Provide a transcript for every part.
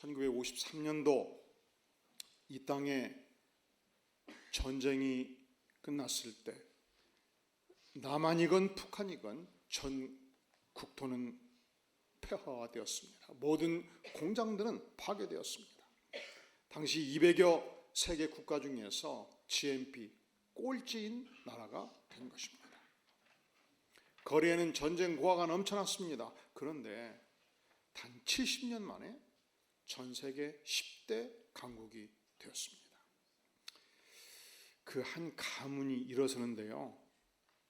1953년도 이 땅에 전쟁이 끝났을 때 남한이건 북한이건 전 국토는 폐허되었습니다. 모든 공장들은 파괴되었습니다. 당시 200여 세계 국가 중에서 GNP 꼴찌인 나라가 된 것입니다. 거리에는 전쟁 고화가 넘쳐났습니다. 그런데 단 70년 만에 전 세계 10대 강국이 되었습니다. 그 한 가문이 일어서는데요,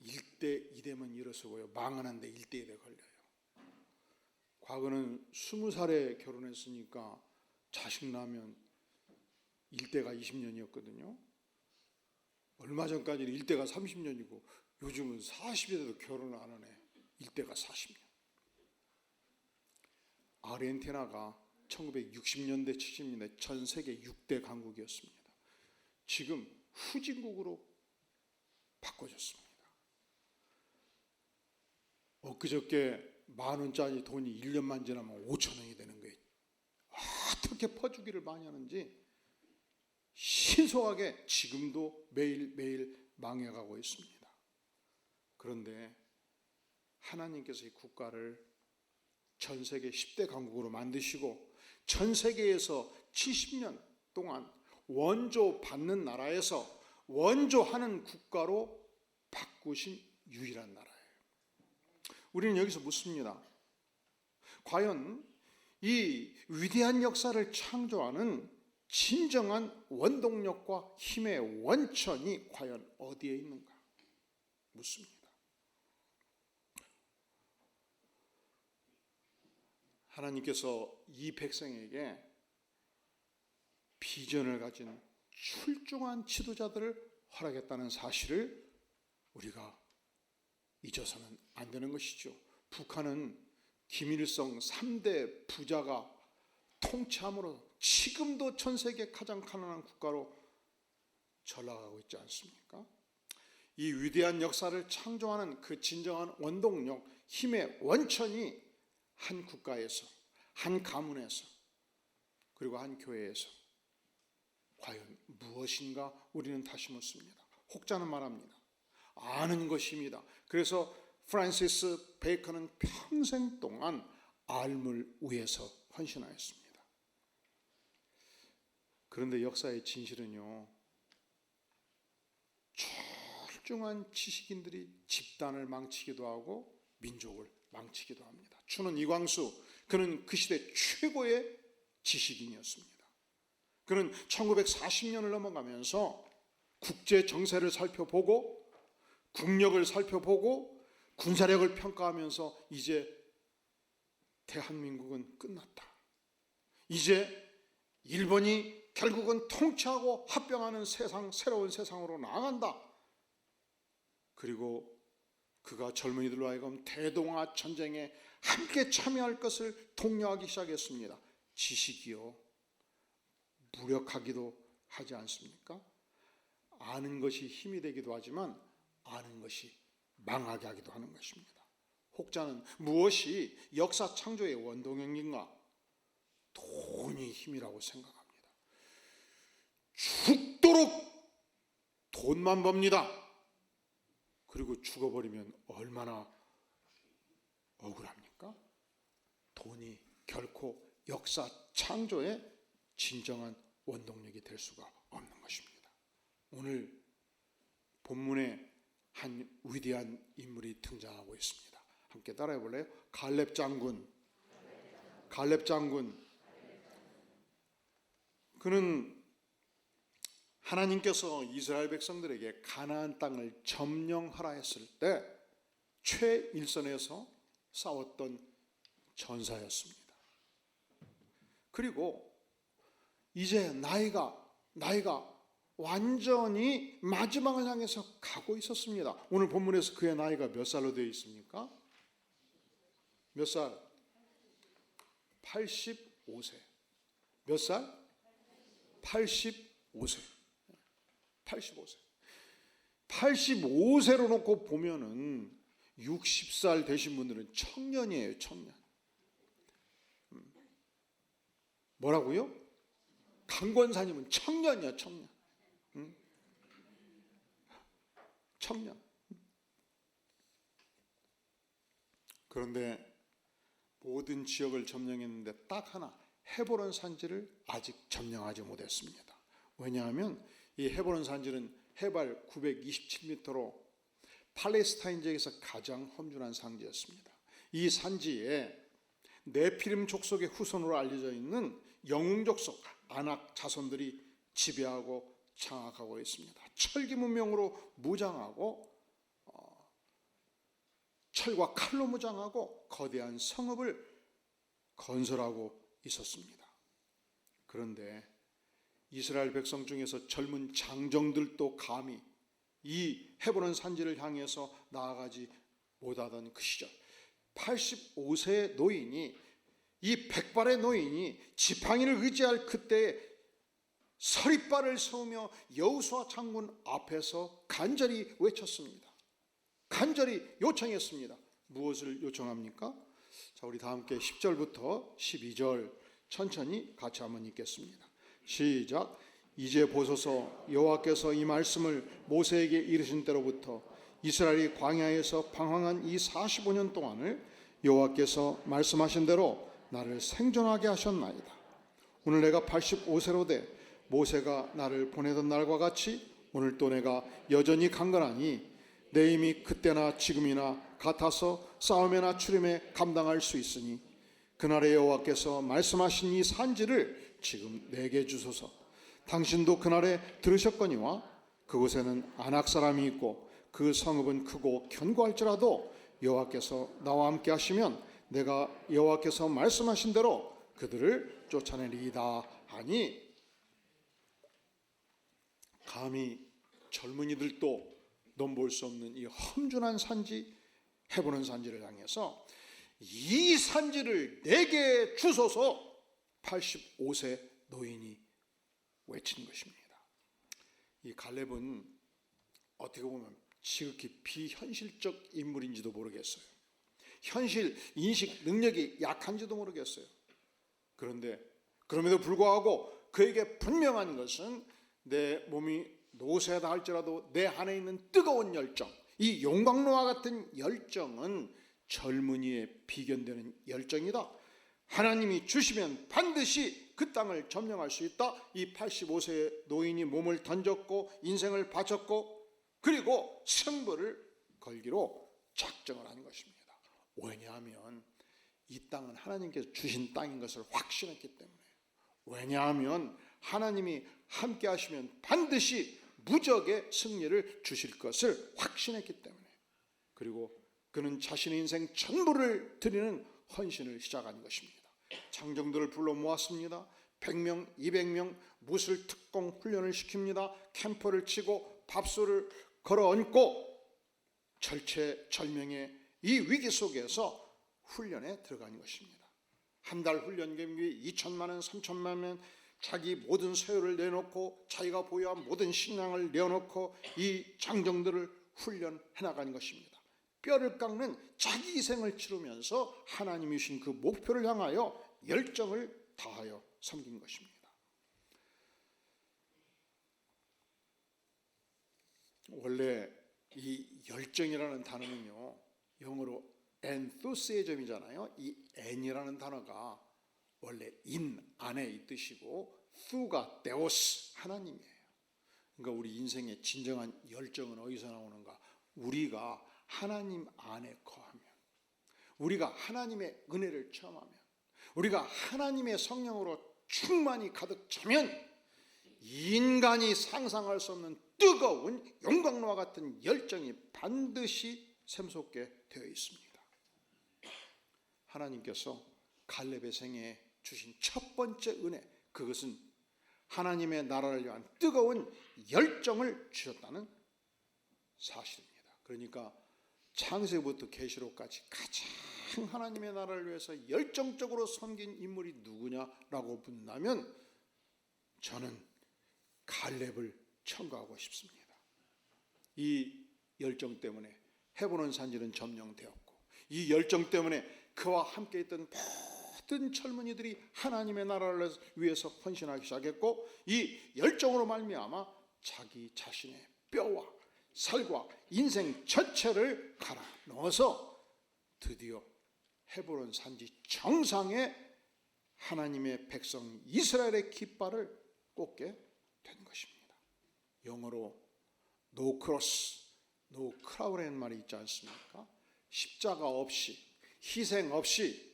1대 2대만 일어서고요, 망하는데 1대 2대 걸려요. 과거는 20살에 결혼했으니까 자식 낳으면 1대가 20년이었거든요. 얼마 전까지는 1대가 30년이고 요즘은 40이 돼도 결혼을 안 하네. 1대가 40년. 아르헨티나가 1960년대 70년대 전 세계 6대 강국이었습니다. 지금 후진국으로 바꿔졌습니다. 엊그저께 10,000원짜리 돈이 1년만 지나면 5,000원이 되는 거예요. 어떻게 퍼주기를 많이 하는지 신속하게 지금도 매일매일 망해가고 있습니다. 그런데 하나님께서 이 국가를 전 세계 10대 강국으로 만드시고 전 세계에서 70년 동안 원조 받는 나라에서 원조하는 국가로 바꾸신 유일한 나라예요. 우리는 여기서 묻습니다. 과연 이 위대한 역사를 창조하는 진정한 원동력과 힘의 원천이 과연 어디에 있는가 묻습니다. 하나님께서 이 백성에게 비전을 가진 출중한 지도자들을 허락했다는 사실을 우리가 잊어서는 안 되는 것이죠. 북한은 김일성 3대 부자가 통치함으로 지금도 전 세계 가장 가난한 국가로 전락하고 있지 않습니까? 이 위대한 역사를 창조하는 그 진정한 원동력, 힘의 원천이 한 국가에서, 한 가문에서, 그리고 한 교회에서 과연 무엇인가 우리는 다시 묻습니다. 혹자는 말합니다. 아는 것입니다. 그래서 프란시스 베이컨은 평생 동안 알물 위해서 헌신하였습니다. 그런데 역사의 진실은요, 출중한 지식인들이 집단을 망치기도 하고 민족을 망치기도 합니다. 추는 이광수, 그는 그 시대 최고의 지식인이었습니다. 그는 1940년을 넘어가면서 국제 정세를 살펴보고 국력을 살펴보고 군사력을 평가하면서 이제 대한민국은 끝났다. 이제 일본이 결국은 통치하고 합병하는 세상, 새로운 세상으로 나아간다. 그리고 그가 젊은이들로 하여금 대동아 전쟁에 함께 참여할 것을 독려하기 시작했습니다. 지식이요, 무력하기도 하지 않습니까? 아는 것이 힘이 되기도 하지만 아는 것이 망하게 하기도 하는 것입니다. 혹자는 무엇이 역사 창조의 원동력인가? 돈이 힘이라고 생각합니다. 죽도록 돈만 법니다. 그리고 죽어버리면 얼마나 억울합니까? 돈이 결코 역사 창조의 진정한 원동력이 될 수가 없는 것입니다. 오늘 본문에 한 위대한 인물이 등장하고 있습니다. 함께 따라해 볼래요? 갈렙 장군. 그는 하나님께서 이스라엘 백성들에게 가나안 땅을 점령하라 했을 때 최일선에서 싸웠던 전사였습니다. 그리고 이제 나이가 완전히 마지막을 향해서 가고 있었습니다. 오늘 본문에서 그의 나이가 몇 살로 되어 있습니까? 몇 살? 85세. 몇 살? 85세. 85세로 놓고 보면은 60살 되신 분들은 청년이에요, 청년. 뭐라고요? 강권사님은 청년이야, 청년. 응? 청년. 그런데 모든 지역을 점령했는데 딱 하나, 헤브론 산지를 아직 점령하지 못했습니다. 왜냐하면 이 헤브론 산지는 해발 927m로 팔레스타인 지역에서 가장 험준한 산지였습니다. 이 산지에 네피림 족속의 후손으로 알려져 있는 영웅 족속 아낙 자손들이 지배하고 장악하고 있습니다. 철기 문명으로 무장하고 철과 칼로 무장하고 거대한 성읍을 건설하고 있었습니다. 그런데 이스라엘 백성 중에서 젊은 장정들도 감히 이 헤브론 산지를 향해서 나아가지 못하던 그 시절, 85세의 노인이, 이 백발의 노인이 지팡이를 의지할 그때에 서리발을 세우며 여호수아 장군 앞에서 간절히 외쳤습니다. 간절히 요청했습니다. 무엇을 요청합니까? 자, 우리 다 함께 10절부터 12절 천천히 같이 한번 읽겠습니다. 시작. 이제 보소서, 여호와께서 이 말씀을 모세에게 이르신 때로부터 이스라엘이 광야에서 방황한 이 45년 동안을 여호와께서 말씀하신 대로 나를 생존하게 하셨나이다. 오늘 내가 85세로 돼 모세가 나를 보내던 날과 같이 오늘 또 내가 여전히 강건하니 내 힘이 그때나 지금이나 같아서 싸움에나 추림에 감당할 수 있으니 그날의 여호와께서 말씀하신 이 산지를 지금 내게 주소서. 당신도 그날에 들으셨거니와 그곳에는 아낙 사람이 있고 그 성읍은 크고 견고할지라도 여호와께서 나와 함께 하시면 내가 여호와께서 말씀하신 대로 그들을 쫓아내리이다 하니, 감히 젊은이들도 넘볼 수 없는 이 험준한 산지 헤브론 산지를 향해서 이 산지를 내게 주소서 85세 노인이 외친 것입니다. 이 갈렙은 어떻게 보면 지극히 비현실적 인물인지도 모르겠어요. 현실 인식 능력이 약한지도 모르겠어요. 그런데 그럼에도 불구하고 그에게 분명한 것은 내 몸이 노쇠하다 할지라도 내 안에 있는 뜨거운 열정, 이 용광로와 같은 열정은 젊은이의 비견되는 열정이다. 하나님이 주시면 반드시 그 땅을 점령할 수 있다. 이 85세의 노인이 몸을 던졌고 인생을 바쳤고 그리고 승부를 걸기로 작정을 하는 것입니다. 왜냐하면 이 땅은 하나님께서 주신 땅인 것을 확신했기 때문에, 왜냐하면 하나님이 함께 하시면 반드시 무적의 승리를 주실 것을 확신했기 때문에, 그리고 그는 자신의 인생 전부를 드리는 헌신을 시작한 것입니다. 장정들을 불러 모았습니다. 100명, 200명 무술 특공 훈련을 시킵니다. 캠프를 치고 밥술을 걸어 얹고 절체절명의 이 위기 속에서 훈련에 들어간 것입니다. 한 달 훈련 경비 2천만 원, 3천만 원, 자기 모든 소유를 내놓고 자기가 보유한 모든 식량을 내어놓고 이 장정들을 훈련해 나간 것입니다. 뼈를 깎는 자기 희생을 치르면서 하나님이 주신 그 목표를 향하여 열정을 다하여 섬긴 것입니다. 원래 이 열정이라는 단어는요, 영어로 enthusiasm이잖아요. 이 n이라는 단어가 원래 in 안에 이 뜻이고 thu가 데오스 하나님이에요. 그러니까 우리 인생의 진정한 열정은 어디서 나오는가? 우리가 하나님 안에 거하면, 우리가 하나님의 은혜를 체험하면, 우리가 하나님의 성령으로 충만히 가득 차면 인간이 상상할 수 없는 뜨거운 용광로와 같은 열정이 반드시 샘솟게 되어 있습니다. 하나님께서 갈렙의 생애에 주신 첫 번째 은혜, 그것은 하나님의 나라를 위한 뜨거운 열정을 주셨다는 사실입니다. 그러니까 창세부터 계시록까지 가장 하나님의 나라를 위해서 열정적으로 섬긴 인물이 누구냐라고 묻는다면 저는 갈렙을 첨가하고 싶습니다. 이 열정 때문에 헤브론 산지는 점령되었고, 이 열정 때문에 그와 함께 있던 모든 젊은이들이 하나님의 나라를 위해서 헌신하기 시작했고, 이 열정으로 말미암아 자기 자신의 뼈와 살과 인생 전체를 갈아 넣어서 드디어 헤브론 산지 정상에 하나님의 백성 이스라엘의 깃발을 꽂게 된 것입니다. 영어로 no cross, no crown이라는 말이 있지 않습니까? 십자가 없이, 희생 없이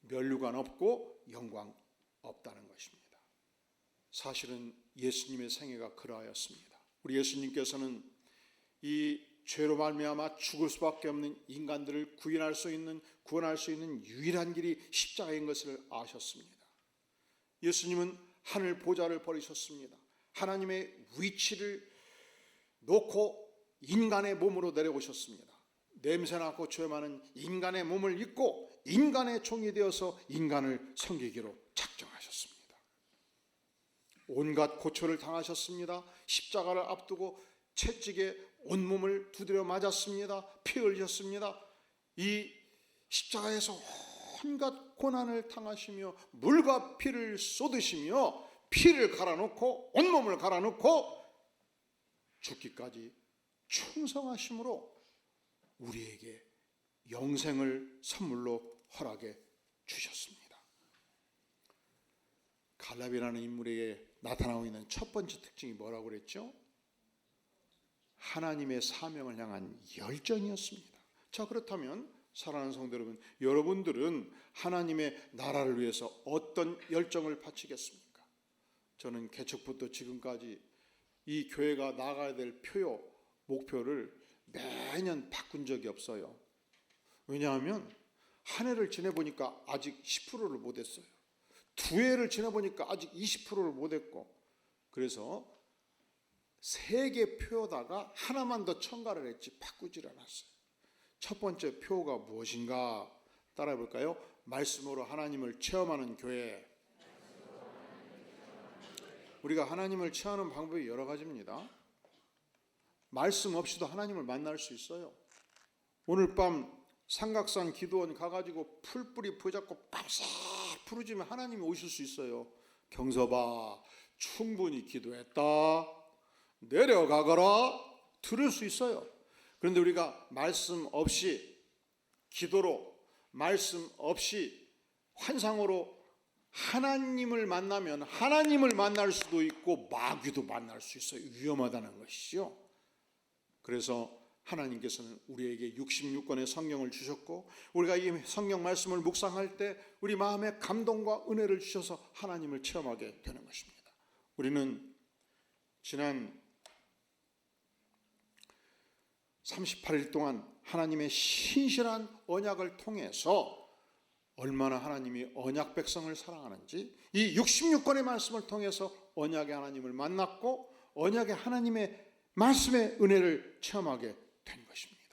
면류관 없고 영광 없다는 것입니다. 사실은 예수님의 생애가 그러하였습니다. 우리 예수님께서는 이 죄로 말미암아 죽을 수밖에 없는 인간들을 구원할 수 있는 유일한 길이 십자가인 것을 아셨습니다. 예수님은 하늘 보좌를 버리셨습니다. 하나님의 위치를 놓고 인간의 몸으로 내려오셨습니다. 냄새나고 죄 많은 인간의 몸을 입고 인간의 종이 되어서 인간을 섬기기로 작정하셨습니다. 온갖 고초를 당하셨습니다. 십자가를 앞두고 채찍에 온몸을 두드려 맞았습니다. 피 흘렸습니다. 이 십자가에서 온갖 고난을 당하시며 물과 피를 쏟으시며 피를 갈아놓고 온몸을 갈아놓고 죽기까지 충성하심으로 우리에게 영생을 선물로 허락해 주셨습니다. 갈렙이라는 인물에게 나타나고 있는 첫 번째 특징이 뭐라고 그랬죠? 하나님의 사명을 향한 열정이었습니다. 자, 그렇다면 사랑하는 성도 여러분, 여러분들은 하나님의 나라를 위해서 어떤 열정을 바치겠습니까? 저는 개척부터 지금까지 이 교회가 나가야 될 목표를 매년 바꾼 적이 없어요. 왜냐하면 한 해를 지내보니까 아직 10%를 못했어요. 두 해를 지내보니까 아직 20%를 못했고, 그래서 세 개 표에다가 하나만 더 첨가를 했지 바꾸질 않았어요. 첫 번째 표가 무엇인가 따라해 볼까요? 말씀으로 하나님을 체험하는 교회. 우리가 하나님을 체험하는 방법이 여러 가지입니다. 말씀 없이도 하나님을 만날 수 있어요. 오늘 밤 삼각산 기도원 가가지고 풀뿌리 붙잡고 빡싹 부르지면 하나님이 오실 수 있어요. 경서봐, 충분히 기도했다, 내려가거라, 들을 수 있어요. 그런데 우리가 말씀 없이 기도로, 말씀 없이 환상으로 하나님을 만나면 하나님을 만날 수도 있고 마귀도 만날 수 있어요. 위험하다는 것이죠. 그래서 하나님께서는 우리에게 66권의 성경을 주셨고, 우리가 이 성경 말씀을 묵상할 때 우리 마음에 감동과 은혜를 주셔서 하나님을 체험하게 되는 것입니다. 우리는 지난 38일 동안 하나님의 신실한 언약을 통해서 얼마나 하나님이 언약 백성을 사랑하는지, 이 66권의 말씀을 통해서 언약의 하나님을 만났고 언약의 하나님의 말씀의 은혜를 체험하게 된 것입니다.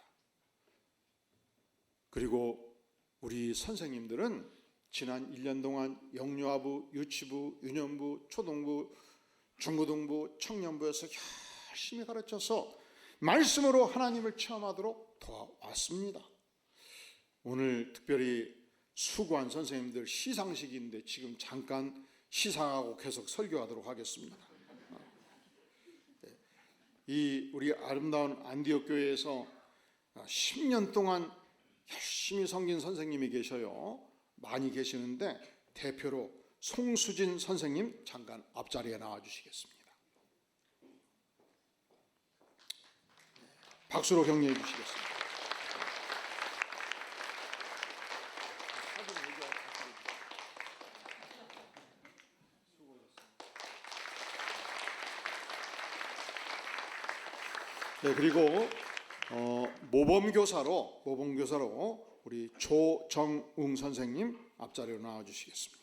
그리고 우리 선생님들은 지난 1년 동안 영유아부, 유치부, 유년부, 초등부, 중고등부, 청년부에서 열심히 가르쳐서 말씀으로 하나님을 체험하도록 도와왔습니다. 오늘 특별히 수고한 선생님들 시상식인데 지금 잠깐 시상하고 계속 설교하도록 하겠습니다. 이 우리 아름다운 안디옥 교회에서 10년 동안 열심히 섬긴 선생님이 계셔요. 많이 계시는데 대표로 송수진 선생님 잠깐 앞자리에 나와 주시겠습니다. 박수로 격려해 주시겠습니다. 네, 그리고 모범교사로 우리 조정웅 선생님 앞자리로 나와 주시겠습니다.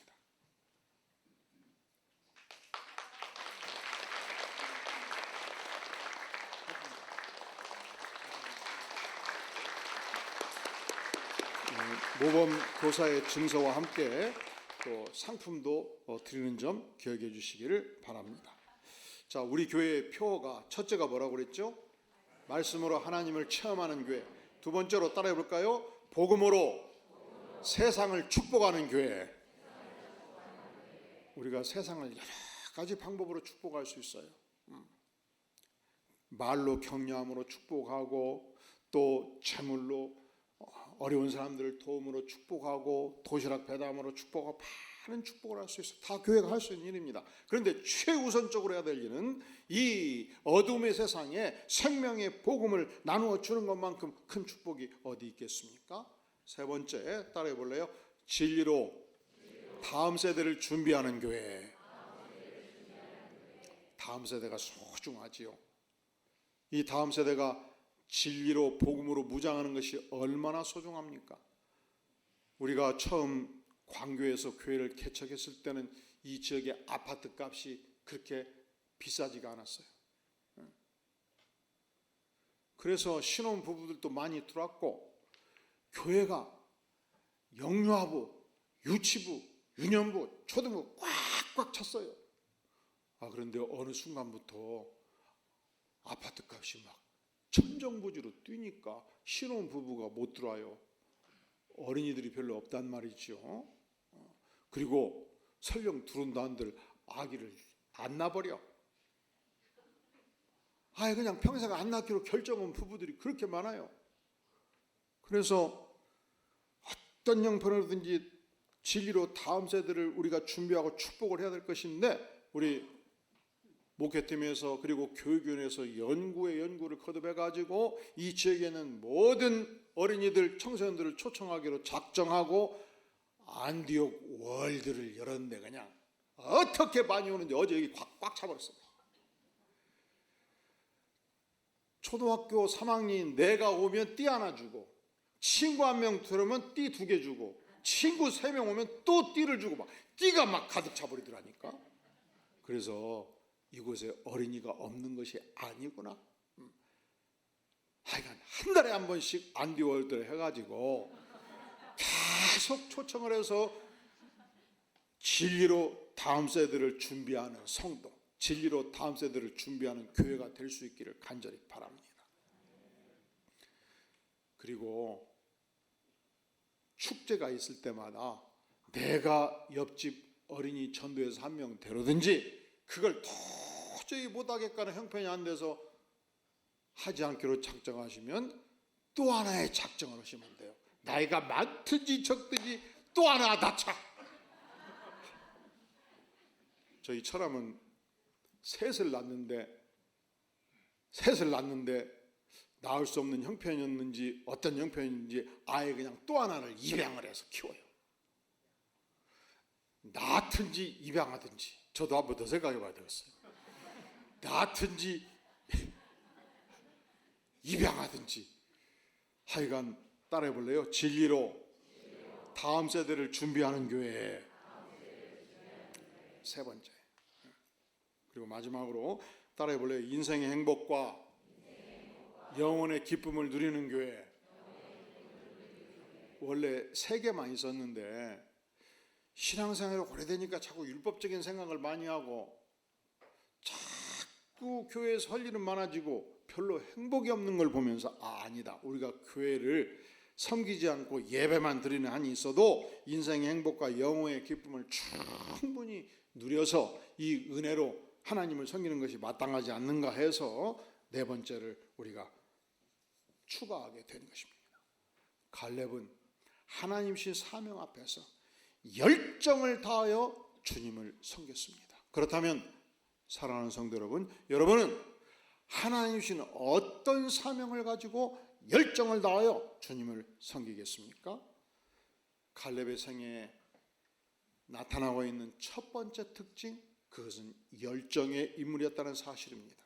모범교사의 증서와 함께 또 상품도 드리는 점 기억해 주시기를 바랍니다. 자, 우리 교회의 표어가 첫째가 뭐라고 그랬죠? 말씀으로 하나님을 체험하는 교회. 두 번째로 따라해 볼까요? 복음으로 세상을 축복하는 교회. 우리가 세상을 여러 가지 방법으로 축복할 수 있어요. 말로 격려함으로 축복하고, 또 재물로 어려운 사람들을 도움으로 축복하고, 도시락 배달함으로 축복하고, 많은 축복을 할 수 있어요. 다 교회가 할 수 있는 일입니다. 그런데 최우선적으로 해야 될 일은 이 어둠의 세상에 생명의 복음을 나누어 주는 것만큼 큰 축복이 어디 있겠습니까? 세 번째, 따라해 볼래요? 진리로 다음 세대를 준비하는 교회. 다음 세대가 소중하지요. 이 다음 세대가 진리로 복음으로 무장하는 것이 얼마나 소중합니까? 우리가 처음 광교에서 교회를 개척했을 때는 이 지역의 아파트 값이 그렇게 비싸지가 않았어요. 그래서 신혼 부부들도 많이 들어왔고, 교회가 영유아부, 유치부, 유년부, 초등부 꽉꽉 찼어요. 그런데 어느 순간부터 아파트 값이 막 천정부지로 뛰니까 신혼 부부가 못 들어와요. 어린이들이 별로 없단 말이죠. 그리고 설령 들어온다 한들 아기를 안 낳아버려. 그냥 평생 안 낳기로 결정한 부부들이 그렇게 많아요. 그래서 어떤 형편으로든지 진리로 다음 세대를 우리가 준비하고 축복을 해야 될 것인데, 우리 목회팀에서 그리고 교육위원회에서 연구를 거듭해가지고 이 지역에는 모든 어린이들, 청소년들을 초청하기로 작정하고 안디옥 월드를 열었는데, 그냥 어떻게 많이 오는지 어제 여기 꽉 차버렸어요. 초등학교 3학년 내가 오면 띠 하나 주고, 친구 한 명 들으면 띠 2개 주고, 친구 3명 오면 또 띠를 주고, 막 띠가 막 가득 차버리더라니까. 그래서 이곳에 어린이가 없는 것이 아니구나. 하여간 한 달에 한 번씩 안디월드를 해가지고 계속 초청을 해서 진리로 다음 세대를 준비하는 성도, 진리로 다음 세대를 준비하는 교회가 될 수 있기를 간절히 바랍니다. 그리고 축제가 있을 때마다 내가 옆집 어린이 전도에서 한 명 데려든지, 그걸 도저히 못하겠거나 형편이 안 돼서 하지 않기로 작정하시면 또 하나의 작정을 하시면 돼요. 나이가 많든지 적든지 또 하나 낳자. 저희 처남은 셋을 낳는데 낳을 수 없는 형편이었는지 어떤 형편인지 아예 그냥 또 하나를 입양을 해서 키워요. 낳든지 입양하든지. 저도 한번 더 생각해 봐야 되겠어요. 낳든지 입양하든지. 하여간 따라해 볼래요? 진리로 다음 세대를 준비하는 교회. 세 번째. 그리고 마지막으로 따라해 볼래요? 인생의 행복과 영혼의 기쁨을 누리는 교회. 원래 3개만 있었는데 신앙생활이 오래되니까 자꾸 율법적인 생각을 많이 하고 자꾸 교회에서 할 일은 많아지고 별로 행복이 없는 걸 보면서 아니다. 우리가 교회를 섬기지 않고 예배만 드리는 한이 있어도 인생의 행복과 영혼의 기쁨을 충분히 누려서 이 은혜로 하나님을 섬기는 것이 마땅하지 않는가 해서 4번째를 우리가 추가하게 된 것입니다. 갈렙은 하나님신 사명 앞에서 열정을 다하여 주님을 섬겼습니다. 그렇다면 사랑하는 성도 여러분, 여러분은 하나님 주신 어떤 사명을 가지고 열정을 다하여 주님을 섬기겠습니까? 갈렙의 생애에 나타나고 있는 첫 번째 특징, 그것은 열정의 인물이었다는 사실입니다.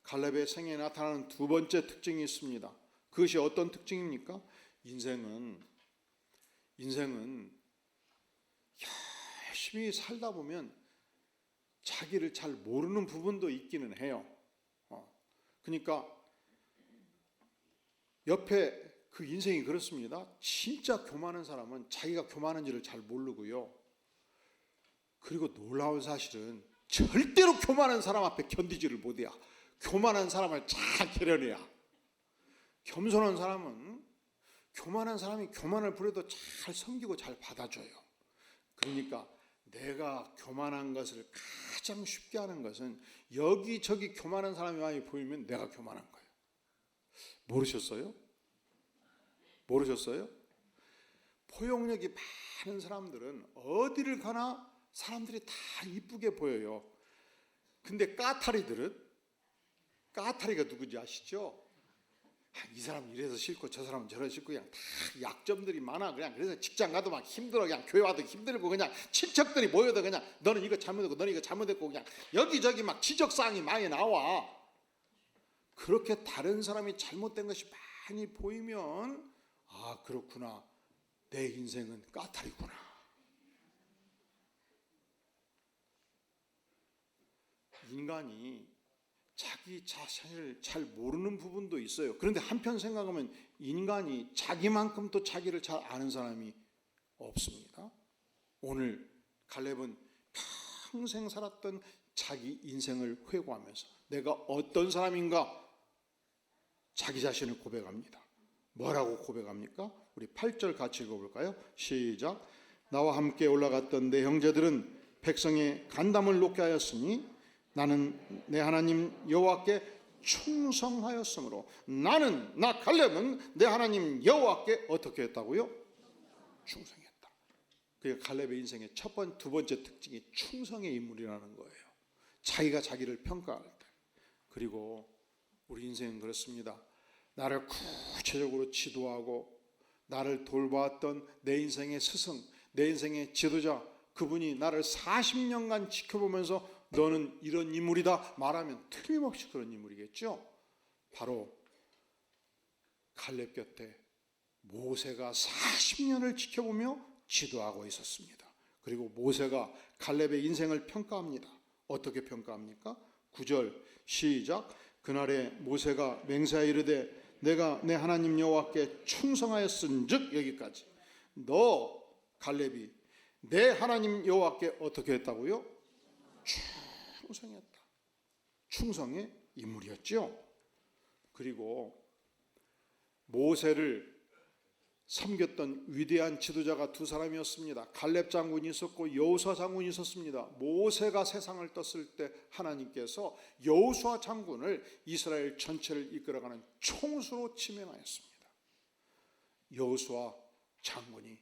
갈렙의 생애에 나타나는 2번째 특징이 있습니다. 그것이 어떤 특징입니까? 인생은 열심히 살다 보면 자기를 잘 모르는 부분도 있기는 해요. 그러니까 옆에 그 인생이 그렇습니다. 진짜 교만한 사람은 자기가 교만한지를 잘 모르고요. 그리고 놀라운 사실은 절대로 교만한 사람 앞에 견디지를 못해요. 교만한 사람을 잘 계려내야. 겸손한 사람은 교만한 사람이 교만을 부려도 잘 섬기고 잘 받아줘요. 그러니까 내가 교만한 것을 가장 쉽게 하는 것은 여기저기 교만한 사람이 많이 보이면 내가 교만한 거예요. 모르셨어요? 모르셨어요? 포용력이 많은 사람들은 어디를 가나 사람들이 다 이쁘게 보여요. 근데 까탈이들은, 까탈이가 누구지 아시죠? 이 사람은 이래서 싫고 저 사람은 저래서 싫고 그냥 다 약점들이 많아. 그냥 그래서 직장 가도 막 힘들어. 그냥 교회 와도 힘들고 그냥 친척들이 모여도 그냥 너는 이거 잘못했고 너는 이거 잘못했고 그냥 여기저기 막 지적사항이 많이 나와. 그렇게 다른 사람이 잘못된 것이 많이 보이면 아 그렇구나. 내 인생은 까탈이구나. 인간이 자기 자신을 잘 모르는 부분도 있어요. 그런데 한편 생각하면 인간이 자기만큼 또 자기를 잘 아는 사람이 없습니다. 오늘 갈렙은 평생 살았던 자기 인생을 회고하면서 내가 어떤 사람인가 자기 자신을 고백합니다. 뭐라고 고백합니까? 우리 8절 같이 읽어볼까요? 시작. 나와 함께 올라갔던 내 형제들은 백성의 간담을 높게 하였으니 나는 내 하나님 여호와께 충성하였으므로 나는 나 갈렙은 내 하나님 여호와께 어떻게 했다고요? 충성했다. 그러니까 갈렙의 인생의 두 번째 특징이 충성의 인물이라는 거예요. 자기가 자기를 평가할 때. 그리고 우리 인생은 그렇습니다. 나를 구체적으로 지도하고 나를 돌보았던 내 인생의 스승, 내 인생의 지도자, 그분이 나를 40년간 지켜보면서 너는 이런 인물이다 말하면 틀림없이 그런 인물이겠죠. 바로 갈렙 곁에 모세가 40년을 지켜보며 지도하고 있었습니다. 그리고 모세가 갈렙의 인생을 평가합니다. 어떻게 평가합니까? 9절 시작. 그날에 모세가 맹세하여 이르되 내가 내 하나님 여호와께 충성하였은즉 여기까지. 너 갈렙이 내 하나님 여호와께 어떻게 했다고요? 충성했다. 충성의 인물이었죠. 그리고 모세를 섬겼던 위대한 지도자가 두 사람이었습니다. 갈렙 장군이 있었고 여호수아 장군이 있었습니다. 모세가 세상을 떴을 때 하나님께서 여호수아 장군을 이스라엘 전체를 이끌어가는 총수로 지명하였습니다. 여호수아 장군이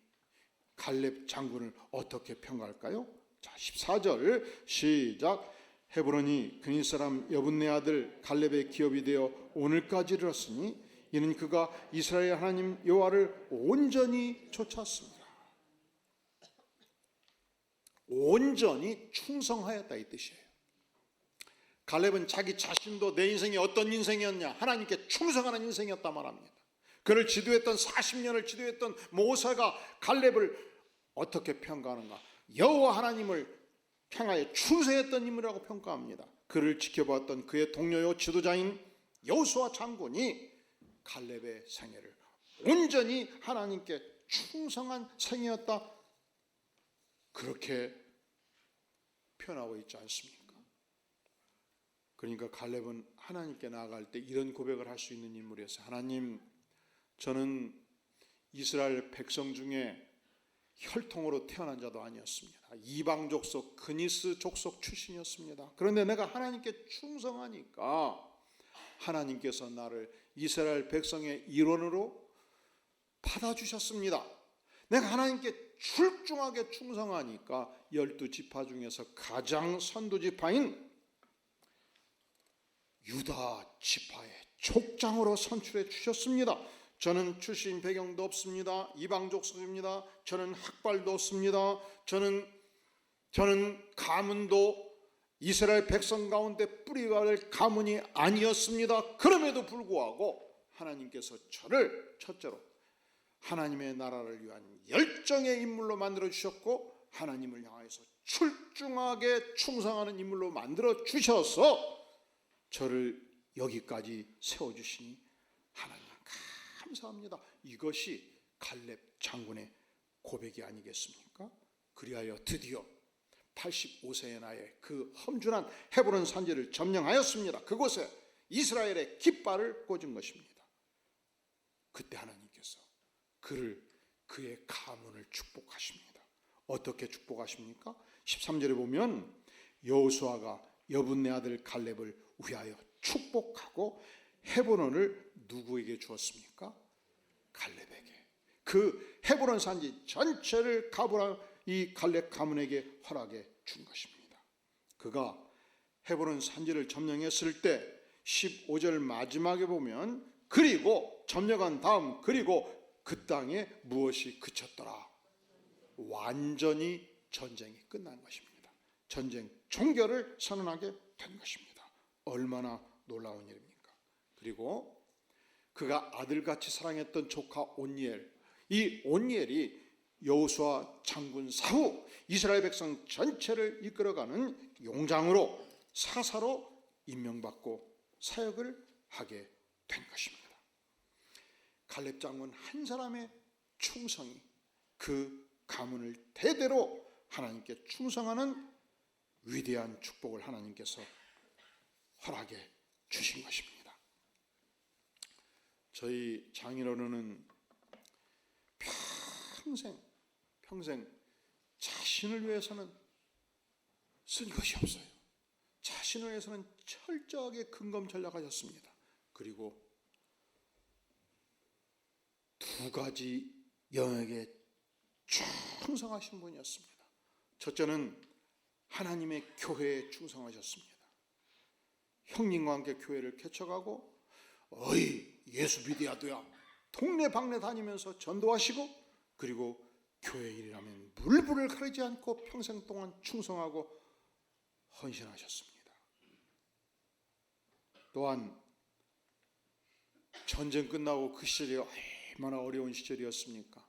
갈렙 장군을 어떻게 평가할까요? 자, 14절 시작. 헤브론이 그니 사람 여분네 아들 갈렙의 기업이 되어 오늘까지 이르렀으니 이는 그가 이스라엘 하나님 여호와를 온전히 쫓았습니다. 온전히 충성하였다 이 뜻이에요. 갈렙은 자기 자신도 내 인생이 어떤 인생이었냐, 하나님께 충성하는 인생이었다 말합니다. 그를 지도했던 40년을 지도했던 모세가 갈렙을 어떻게 평가하는가? 여호와 하나님을 향하여 충성했던 인물이라고 평가합니다. 그를 지켜봤던 그의 동료요 지도자인 여호수아 장군이 갈렙의 생애를 온전히 하나님께 충성한 생애였다, 그렇게 표현하고 있지 않습니까? 그러니까 갈렙은 하나님께 나아갈 때 이런 고백을 할 수 있는 인물이었어요. 하나님, 저는 이스라엘 백성 중에 혈통으로 태어난 자도 아니었습니다. 이방 족속 그니스 족속 출신이었습니다. 그런데 내가 하나님께 충성하니까 하나님께서 나를 이스라엘 백성의 일원으로 받아주셨습니다. 내가 하나님께 출중하게 충성하니까 12지파 중에서 가장 선두지파인 유다 지파의 족장으로 선출해 주셨습니다. 저는 출신 배경도 없습니다. 이방 족속입니다. 저는 학벌도 없습니다. 저는 가문도 이스라엘 백성 가운데 뿌리가 될 가문이 아니었습니다. 그럼에도 불구하고 하나님께서 저를 첫째로 하나님의 나라를 위한 열정의 인물로 만들어 주셨고 하나님을 향해서 출중하게 충성하는 인물로 만들어 주셔서 저를 여기까지 세워주시니 하나님 감사합니다. 이것이 갈렙 장군의 고백이 아니겠습니까? 그리하여 드디어 85세의 나이에 그 험준한 헤브론 산지를 점령하였습니다. 그곳에 이스라엘의 깃발을 꽂은 것입니다. 그때 하나님께서 그의 가문을 축복하십니다. 어떻게 축복하십니까? 13절에 보면 여호수아가 여분네 아들 갈렙을 위하여 축복하고 헤브론을 누구에게 주었습니까? 갈렙에게. 그 헤브론 산지 전체를 이 갈렙 가문에게 허락해 준 것입니다. 그가 헤브론 산지를 점령했을 때 15절 마지막에 보면 그리고 점령한 다음 그리고 그 땅에 무엇이 그쳤더라? 완전히 전쟁이 끝난 것입니다. 전쟁 종결을 선언하게 된 것입니다. 얼마나 놀라운 일입니까? 그리고 그가 아들같이 사랑했던 조카 온니엘, 이 온니엘이 여호수아 장군 사후 이스라엘 백성 전체를 이끌어가는 용장으로 사사로 임명받고 사역을 하게 된 것입니다. 갈렙 장군 한 사람의 충성이 그 가문을 대대로 하나님께 충성하는 위대한 축복을 하나님께서 허락해 주신 것입니다. 저희 장인어른은 평생 자신을 위해서는 쓴 것이 없어요. 자신을 위해서는 철저하게 근검전략하셨습니다. 그리고 두 가지 영역에 충성하신 분이었습니다. 첫째는 하나님의 교회에 충성하셨습니다. 형님과 함께 교회를 개척하고 어이 예수 믿어야도야 동네 방네 다니면서 전도하시고 그리고 교회 일이라면 물불을 가리지 않고 평생 동안 충성하고 헌신하셨습니다. 또한 전쟁 끝나고 그 시절이 얼마나 어려운 시절이었습니까?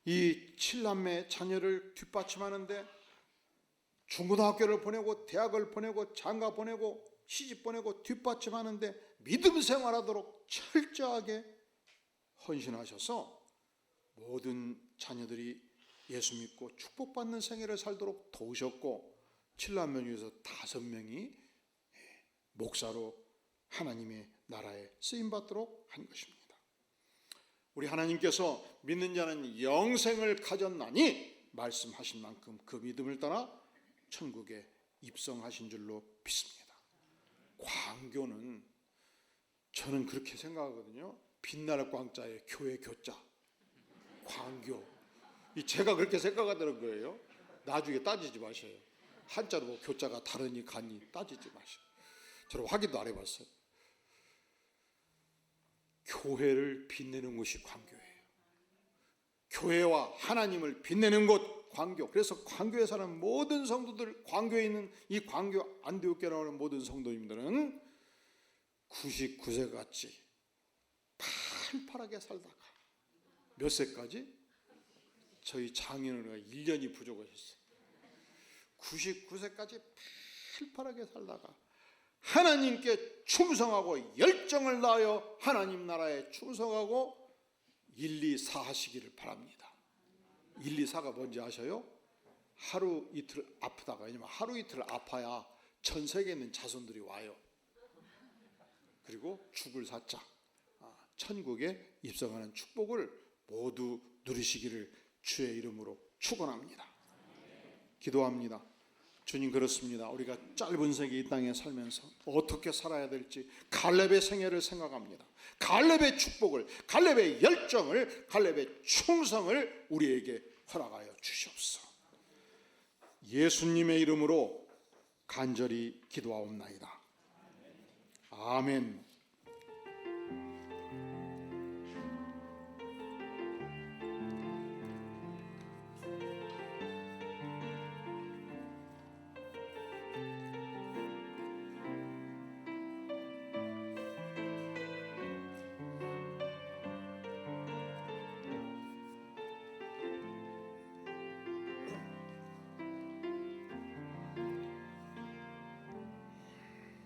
이 7남매 자녀를 뒷받침하는데 중고등학교를 보내고 대학을 보내고 장가 보내고 시집 보내고 뒷받침하는데 믿음 생활하도록 철저하게 헌신하셔서 모든 자녀들이 예수 믿고 축복받는 생애를 살도록 도우셨고 7남매 중에서 5명이 목사로 하나님의 나라에 쓰임받도록 한 것입니다. 우리 하나님께서 믿는 자는 영생을 가졌나니 말씀하신 만큼 그 믿음을 따라 천국에 입성하신 줄로 믿습니다. 광교는 저는 그렇게 생각하거든요. 빛날 광자에 교회 교자 광교. 제가 그렇게 생각하는 거예요. 나중에 따지지 마세요. 한자로 뭐 교자가 다르니 가니 따지지 마세요. 저는 확인도 안 해봤어요. 교회를 빛내는 곳이 광교예요. 교회와 하나님을 빛내는 곳 광교. 그래서 광교에 사는 모든 성도들, 광교에 있는 이 광교 안디옥교에 나오는 모든 성도님들은 99세같이 팔팔하게 살다가 몇 세까지? 저희 장인어른이 1년이 부족하셨어요. 99세까지 팔팔하게 살다가 하나님께 충성하고 열정을 다하여 하나님 나라에 충성하고 1, 2, 4 하시기를 바랍니다. 1, 2, 4가 뭔지 아셔요? 하루 이틀 아프다가, 왜냐면 하루 이틀 아파야 전 세계에 있는 자손들이 와요. 그리고 죽을 사자, 천국에 입성하는 축복을 모두 누리시기를 주의 이름으로 축원합니다. 기도합니다. 주님, 그렇습니다. 우리가 짧은 세계 이 땅에 살면서 어떻게 살아야 될지 갈렙의 생애를 생각합니다. 갈렙의 축복을, 갈렙의 열정을, 갈렙의 충성을 우리에게 허락하여 주시옵소서. 예수님의 이름으로 간절히 기도하옵나이다. 아멘.